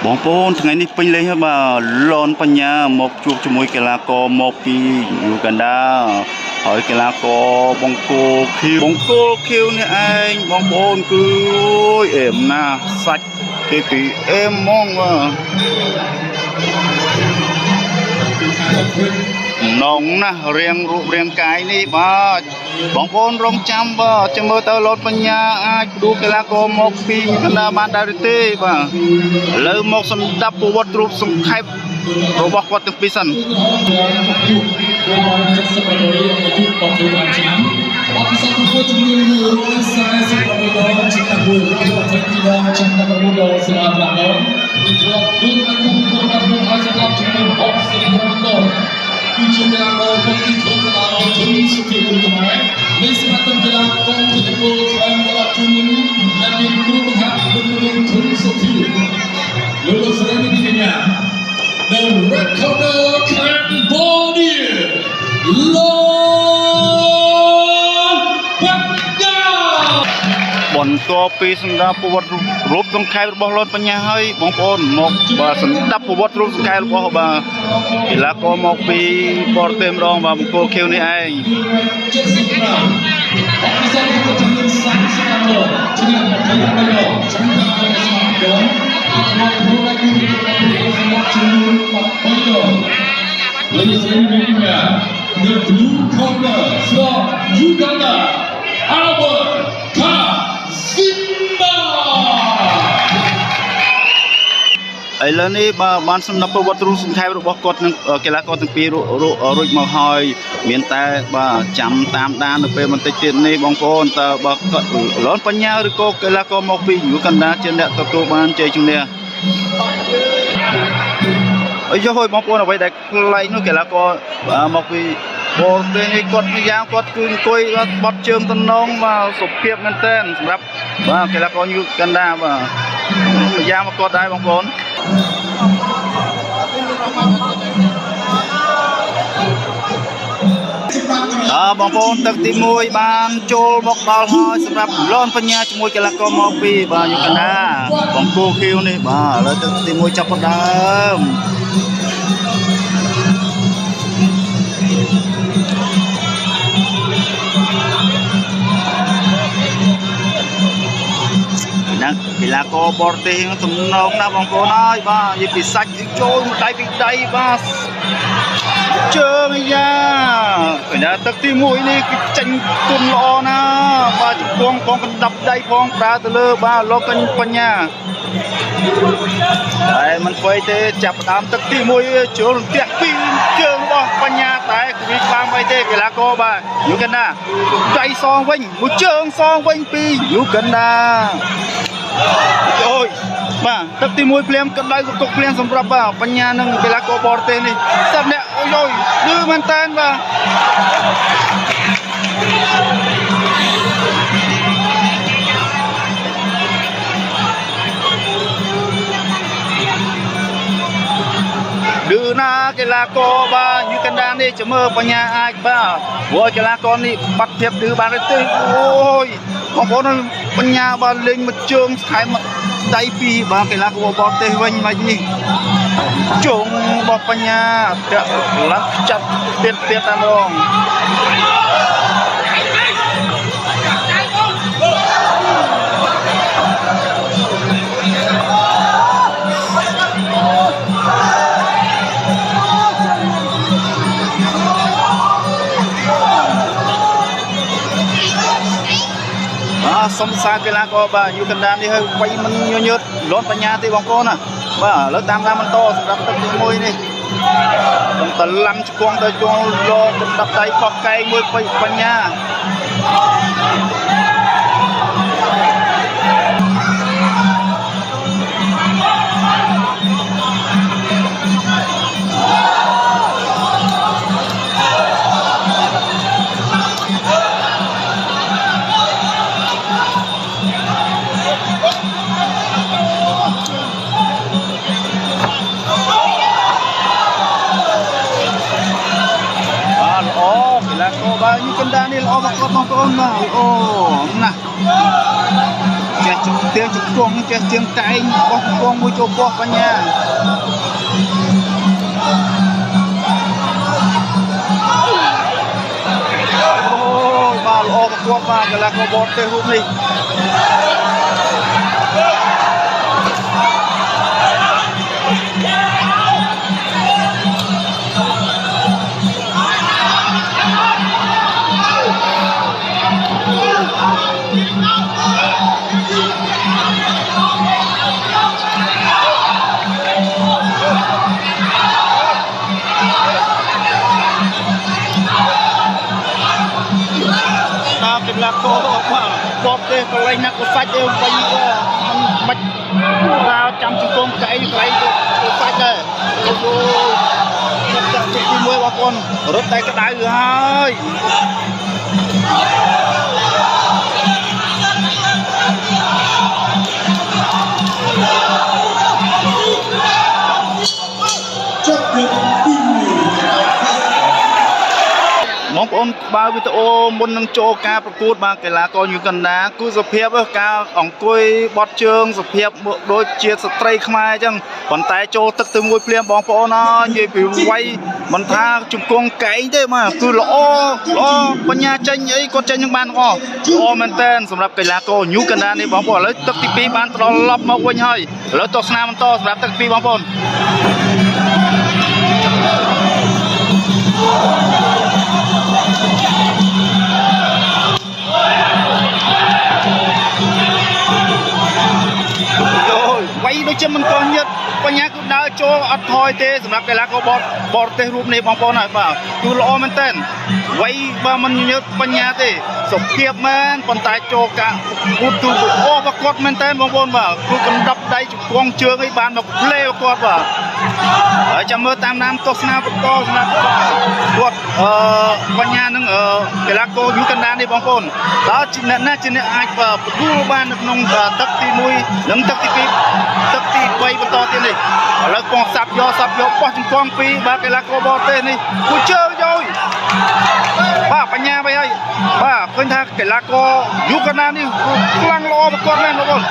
បងប្អូនថ្ងៃនេះពេញលេងហើយបាទលនបញ្ញាមកជួបជាមួយកីឡាករមកពីយូហ្គាន់ដាហើយកីឡាករបង្គោលខៀវនេះឯងបងប្អូនគឺអូយអេមណាសាច់គេពីអេមហ្មងនងណារៀងរូបរាងកាយនេះបាទបងប្អូនរងចាំបាទចាំមើលទៅលនបញ្ញាអាចផ្ដួលកីឡាករមកពីយូហ្គាន់ដាបានដែរទេបាទឥឡូវមកសម្ដាប់ប្រវត្តិរូបសង្ខេបរបស់គាត់ទាំងពីរសិនអបិសពពុទ្ធជំនឿ148ជាកាបុររបស់ទីដងចំណាប់ប្រមូលស្លាប់ដល់ទ្រព្យදුកឲ្យគុំរបស់នោះឲ្យសម្រាប់ជំនឿ65ដងគឺជាកីឡាករមកពីក្រុមកីឡាធុនសុខភាពខ្មែរនៃសមត្ថកីឡាកងទិដ្ឋពលខ្លាំងរបស់ជំនឿដែលមានគ្រូបង្ហាត់លោកធុនសុខភាពលោកស្រីនាងកញ្ញា The Recorder Cambodia បន្ទាប់ពីសម្ដាប់ប្រវត្តិរូបសង្ខេបរបស់លនបញ្ញាហើយបងប្អូនមកបាទសម្ដាប់ប្រវត្តិរូបសង្ខេបរបស់បាទកីឡាករមកពីបរទេសម្ដងបាទបង្គោលខៀវនេះឯងThe blue corner from Uganda, Albert Kazimba. ឥឡូវនេះបានសម្ដាប់ប្រវត្តិរូបសង្ខេបរបស់គាត់នឹងកីឡាករទាំងពីររួចមកហើយមានតែបាទចាំតាមដាននៅពេលបន្តិចទៀតនេះបងប្អូនតើបើគាត់លនបញ្ញាឬក៏កីឡាករមកពីយូហ្គាន់ដាជាអ្នកទទួលបានជ័យជំនះអីយោបងប្អូនអ្វីដែលខ្លែងនោះកីឡាករមកពីបរទេសនេះគាត់ម្យ៉ាងគាត់គឺអង្គុយបត់ជើងតំណងបាទសុភាពមែនទែនសម្រាប់បាទកីឡាករយូហ្គាន់ដាបាទម្យ៉ាងមកគាត់ដែរបងប្អូនបងប្អូនទឹកទី1បានចូលមកដល់ហើយសម្រាប់លនបញ្ញាជាមួយកីឡាករមកពីបាទយូហ្គាន់ដាបង្គោលខៀវនេះបាទឥឡូវទឹកទី1ចាប់ផ្ដើមកីឡាករបរទេសទំនងណាបងប្អូនហើយបាទនិយាយពីសាច់ចូលមួយដៃពីដៃបាទជើងយ៉ាកីឡាទឹកទី1នេះគឺចាញ់ទុនល្អណាបាទជង្គង់ផងកណ្ដាប់ដៃផងប្រើទៅលើបាទលោកបញ្ញាតែមិនខ្វៃទេចាប់ដើមទឹកទី1ចូលរន្ទះពីជើងរបស់បញ្ញាតែគ្មានបានអីទេកីឡាករបាទយូហ្គាន់ដាដៃសងវិញមួយជើងសងវិញពីយូហ្គាន់ដាអូយបាទទឹកទី1ភ្លាមក៏ដៅកុកភ្លាមសម្រាប់បាទបញ្ញានិងកីឡាករបរទេសនេះសិតអ្នកអូយយឺមែនតើបាទឌឺណាកីឡាករបាទយូហ្គាន់ដានេះចាំមើលបញ្ញាអាចបាទព្រោះកីឡាករនេះបាត់ភាពឌឺបានទេអូយបងប្អូនបញ្ញាបាទលេងមួយជើងថែមដៃពីរបាទកីឡាករបរទេសវិញមិននេះជងរបស់បញ្ញាដាក់ឡើងចាត់ទៀតតែម្ដងសុំសារកីឡាករបាទយូហ្គាន់ដានេះហើយវាយមិនញញើតលនបញ្ញាទេបងប្អូនណាបាទឥឡូវតាមតាមបន្តសម្រាប់ទឹកទី1នេះតឡាំជង្គង់ទៅជងលកណ្ដាប់ដៃខុសកែងមួយបញ្ញាបាទយូហ្គាន់ដានេះល្អមកគាត់បងប្អូនបាទអូណា ចេះទៀងជង្គង់ចេះទៀងតែងបោះជង្គង់មួយចូលពោះបញ្ញាអូយបាទល្អប្រកួតបាទកីឡាករបរទេសរូបនេះកីឡាករបរទេសកន្លែងណាក៏សាច់ទៅវិញមិនប្រើចាំជង្គង់កែកន្លែងទៅសាច់ដែរអូចាប់ទី1បងប្អូនរត់តែក្តៅហើយបងប្អូនបើវីដេអូមុននឹងចូលការប្រកួតបាទកីឡាករយូកាន់ដាគឺសភាពការអង្គុយបត់ជើងសភាពដូចជាស្ត្រីខ្មែរអញ្ចឹងប៉ុន្តែចូលទឹកទៅមួយភ្លាមបងប្អូននិយាយពីវាយមិនថាជង្គង់កែងទេបាទគឺល្អបញ្ញាចេញអីគាត់ចេញនឹងបានទាំងអស់ល្អមែនតើសម្រាប់កីឡាករយូកាន់ដានេះបងប្អូនឥឡូវទឹកទី2បានត្រឡប់មកវិញហើយឥឡូវទស្សនាបន្តសម្រាប់ទឹកទី2បងប្អូនវាយដូចជាមិនទាន់ញឹកបញ្ញាគឺដើរចូលអត់ថយទេសម្រាប់កីឡាករបរទេសរូបនេះបងប្អូនហើយបាទគឺល្អមែនតើវាយបើមិនញឹកបញ្ញាទេសុភាពមែនប៉ុន្តែចូលកាគូទូអូបគាត់មែនតើបងប្អូនបាទគឺកណ្ដប់ដៃជង្គង់ជើងឲ្យបានមកផ្លេគាត់បាទហើយចាំមើលតាមទស្សនាបន្តសម្រាប់គាត់បញ្ញានឹងកីឡាករយូកាន់ដានេះបងប្អូនតើជាអ្នកណាជាអ្នកអាចប្រគល់បាននៅក្នុងទឹកទី1និងទឹកទី2ទឹកទី3បន្តទៀតនេះឥឡូវកំពុងសាប់យកបោះជង្គង់2បាទកីឡាករបរទេសនេះគូជើងយកបាទបញ្ញាវិញហើយបាទឃើញថាកីឡាករយូកាន់ដានេះខ្លាំងល្អប្រកបមែនបងប្អូន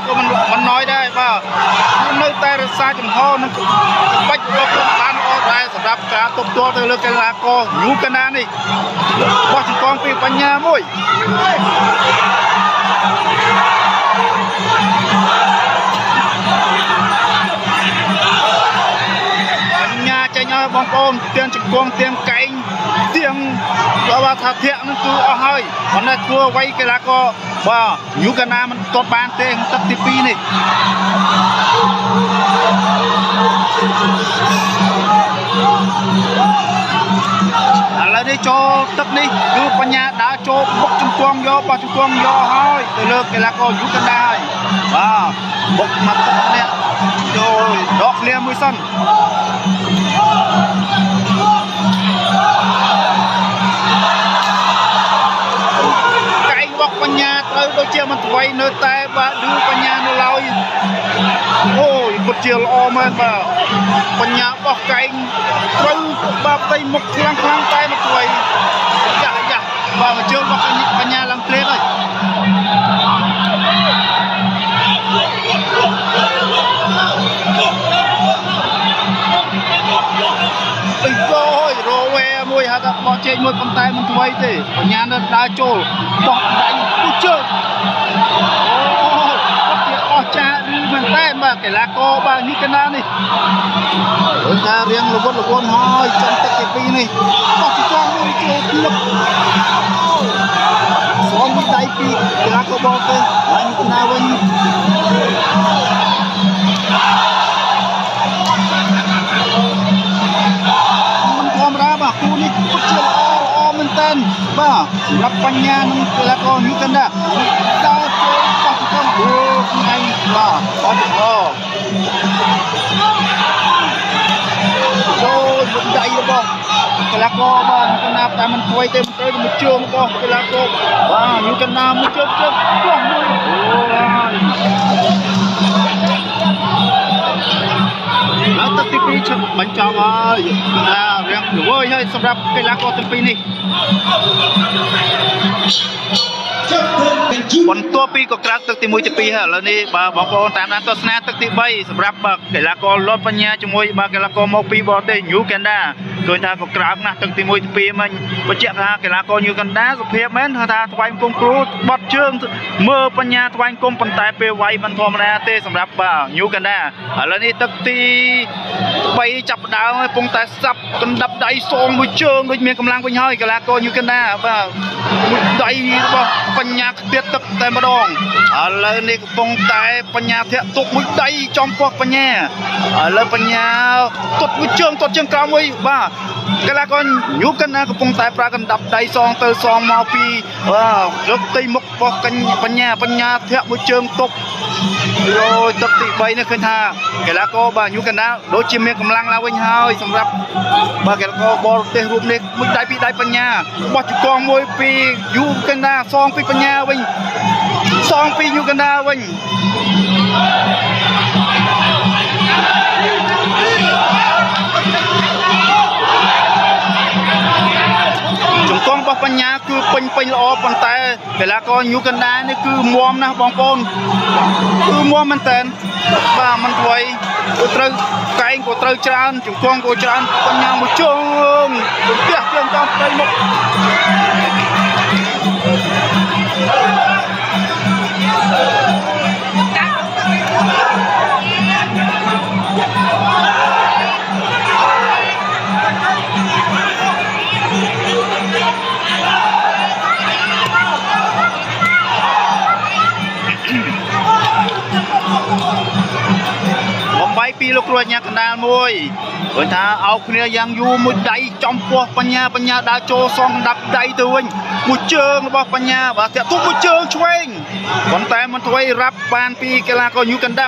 ក៏មិនណយដែរបាទនៅតែរក្សាចំហនឹងបាច់របស់ខ្លួនបានល្អដែរសម្រាប់ការទប់ទល់ទៅលើកីឡាករយូកាន់ដានេះបោះជង្គង់ពីបញ្ញាមួយបញ្ញាចេញឲ្យបងប្អូនទាំងជង្គង់ទាំងកែងទាំងបើថាធាក់នឹងគឺអស់ហើយប៉ុន្តែធ្វើអ្វីកីឡាករបាទយូកាន់ដាមិនទាត់បានទេទឹកទី2នេះឥឡូវនេះចូលទឹកនេះគឺបញ្ញាដើរចូលបុកជង្គង់យកបោះជង្គង់យកហើយទៅលើកីឡាករយូកាន់ដាហើយបាទបុកមកទឹកនេះចូលដកឃ្លាមួយសិនបញ្ញាត្រូវដូចជាមិនថ្មីនៅតែបាទឌឺបញ្ញានៅឡើយអូយគាត់ជាល្អមែនបាទបញ្ញាបោះកែងត្រូវបាទផ្ទៃមុខខ្លាំងតែមិនថ្មីយ៉ាបាទមកជើងបោះបញ្ញាឡើងភ្លេតហើយអូយរ៉ូវែមួយហៅថាបោះជែកមួយប៉ុន្តែមិនថ្មីទេបញ្ញានៅដើរចូលបោះដៃគូជើងអូគាត់ជាអស្ចារ្យឬមែនតែបាទកីឡាករបាទយូកាន់ដានេះឃើញថារៀងល្វត់ល្វន់ហើយចំទឹកទី2នេះបោះជង្គង់មួយចូលភ្លឹបស្អមដៃពីកីឡាករបរទេសហើយយូកាន់ដាវិញបាទគូនេះពិតជាល្អមែនតើបាទសម្រាប់បញ្ញានិងកីឡាករយូកាន់ដាដើរចូលបោះជង្គង់ថ្ងៃបាទអត់ល្អចូលមិនដៃរបស់កីឡាករបាទយូកាន់ដាតែមិនធ្វើទេមិនត្រូវមួយជើងរបស់កីឡាករបាទយូកាន់ដាមួយជើងបោះមួយអូ แล้วទឹកទី2ឈប់បញ្ចប់ហើយរៀងល្វើយហើយសម្រាប់កីឡាករទាំងពីរនេះបន្ទាប់ពីក៏ក្រាបទឹកទី1ទី2ហើយឥឡូវនេះបាទបងប្អូនតាមដានទស្សនាទឹកទី3សម្រាប់កីឡាករលត់បញ្ញាជាមួយបាទកីឡាករមកពីបរទេស New Canada ឃើញថាក៏ក្រាបណាស់ទឹកទី1ទី2មិញបញ្ជាក់ថាកីឡាករ New Canada សុភាពមែនថាថ្វាយគុំគ្រូបត់ជើងមើលបញ្ញាថ្វាយគុំប៉ុន្តែពេលវាយមិនធម្មតាទេសម្រាប់បាទ New Canada ឥឡូវនេះទឹកទី3ចាប់ដើមហើយកំពុងតែសាប់កណ្ដាប់ដៃសងមួយជើងដូចមានកម្លាំងវិញហើយកីឡាករ New Canada បាទមួយដៃរបស់បញ្ញាខ្ទាតទឹកតែម្ដងឥឡូវនេះកំពុងតែបញ្ញាធាក់ទុកមួយដៃចំពោះបញ្ញាឥឡូវបញ្ញាទុតមួយជើងទុតជើងក្រោមមួយបាទកីឡាករ New Canada កំពុងតែប្រើកណ្ដាប់ដៃសងទៅសងមកពីយកទីមុខរបស់បញ្ញាធាក់មួយជើងទុកrồiទឹកទី3នេះឃើញថាកីឡាករបាទ New Canada ដូចជាមានកម្លាំងឡើងវិញហើយសម្រាប់បាទកីឡាករបរទេសរួមនេះមួយដៃពីរដៃបញ្ញាបោះជង្គង់មួយពី New Canada សងពីបញ្ញាវិញសងពី New Canada វិញជង្គង់របស់បញ្ញាគឺពេញល្អប៉ុន្តែកីឡាករ New Canada នេះគឺមាំណាស់បងប្អូនគឺមាំមែនតើបាទមិនថ្មីក៏ត្រូវកែងក៏ត្រូវច្រើនជង្គង់ក៏ច្រើនបញ្ញាមួយជើងទះជើងចំទៅមុខពីលោកគ្រូអាញាកណ្ដាលមួយឃើញថាអោបគ្នាយ៉ាងយូរមួយដៃចំពោះបញ្ញាដើរចូលសងកណ្ដាប់ដៃទៅវិញមួយជើងរបស់បញ្ញាបាទតាក់ទុកមួយជើងឆ្វេងប៉ុន្តែមិនធ្វើរ៉ាប់បានពីកីឡាករ New Canada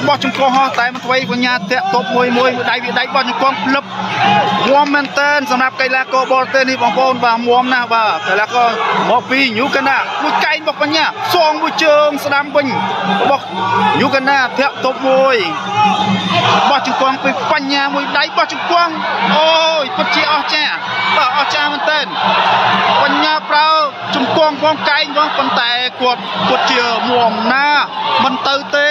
បោះជង្គង់ហោះតែមិនធ្វើបញ្ញាតាក់ទប់មួយដៃវាដៃបោះជង្គង់ភ្លឹបមាំមែនតើសម្រាប់កីឡាករបរទេសនេះបងប្អូនបាទមាំណាស់បាទកីឡាករមកពី New Canada មួយកែងរបស់បញ្ញាសងមួយជើងស្ដាំវិញរបស់ New Canada តាក់ទប់មួយបោះជង្គង់ពីបញ្ញាមួយដៃបោះជង្គង់អូយពិតជាអស្ចារ្យបាទអស្ចារ្យមែនទែនបញ្ញាប្រើជង្គង់ផងកែងផងប៉ុន្តែគាត់ពិតជាមាំណាស់មិនទៅទេ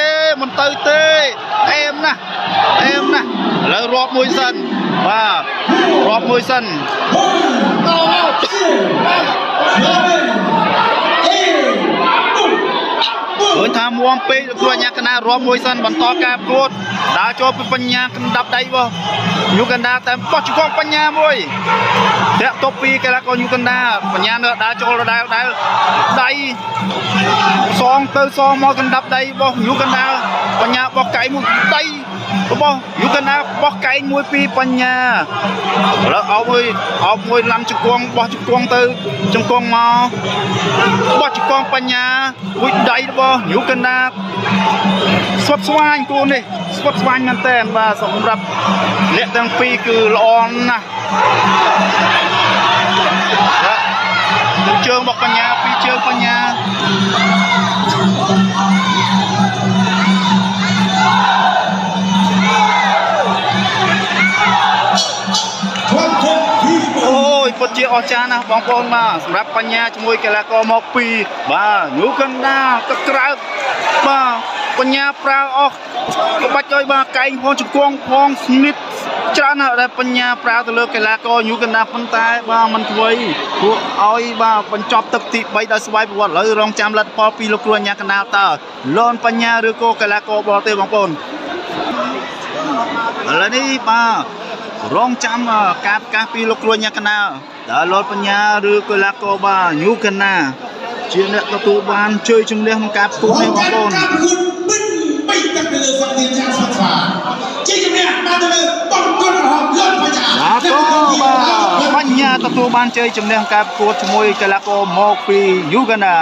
អេមណាស់ឥឡូវរាប់មួយសិនបាទរាប់មួយសិនឃើញថាមួមពេកគ្រូអាញាកណ្ដាលរាប់មួយសិនបន្តការប្រកួតដើរចូលពីបញ្ញាកណ្ដាប់ដៃរបស់ New Canada តែបោះជង្គង់បញ្ញាមួយតាក់ទប់ពីកីឡាករ New Canada បញ្ញានៅដើរចូលដដែលដៃសងទៅសងមកកណ្ដាប់ដៃរបស់ New Canada បញ្ញាបោះកែងមួយដៃរបស់ New Canada បោះកែងមួយពីបញ្ញាឥឡូវអោបមួយឡាំជង្គង់បោះជង្គង់ទៅជង្គង់មកបោះជង្គង់បញ្ញាមួយដៃរបស់ New Canada ស្វិតស្វាញគូនេះស្វិតស្វាញមែនតើបាទសម្រាប់អ្នកទាំងពីរគឺល្អណាស់ជើងរបស់បញ្ញាពីរជើងបញ្ញាអូយពិតជាអស្ចារ្យណាស់បងប្អូនបាទសម្រាប់បញ្ញាជាមួយកីឡាករមកពីបាទ New Canada ទឹកក្រៅបាទបញ្ញាប្រើអស់ក្បាច់ឲ្យបាទកែងផងជង្គង់ផងស្មីតច្រើនណាស់ដែលបញ្ញាប្រើទៅលើកីឡាករ New Canada ប៉ុន្តែបាទមិនធ្វើព្រោះឲ្យបាទបញ្ចប់ទឹកទី3ដោយស្វ័យប្រវត្តិឥឡូវរងចាំលទ្ធផលពីលោកគ្រូអាញាកណ្ដាលតើលនបញ្ញាឬក៏កីឡាករបរទេសបងប្អូនឥឡូវនេះបាទរងចាំការប្រកាសពីលោកគ្រូអាញាកណ្ដាលតើលនបញ្ញាឬកីឡាករបាទ New Canada ជាអ្នកទទួលបានជ័យជំនះក្នុងការប្រកួតនេះបងប្អូនจากไปเลยฝั่งทีมชาติสปาជាជំនះបានទៅលើបង្គោលក្រហមលន់បញ្ញាបញ្ញាទទួលបានជ័យជំនះការប្រកួតជាមួយកីឡាករមកពី New Canada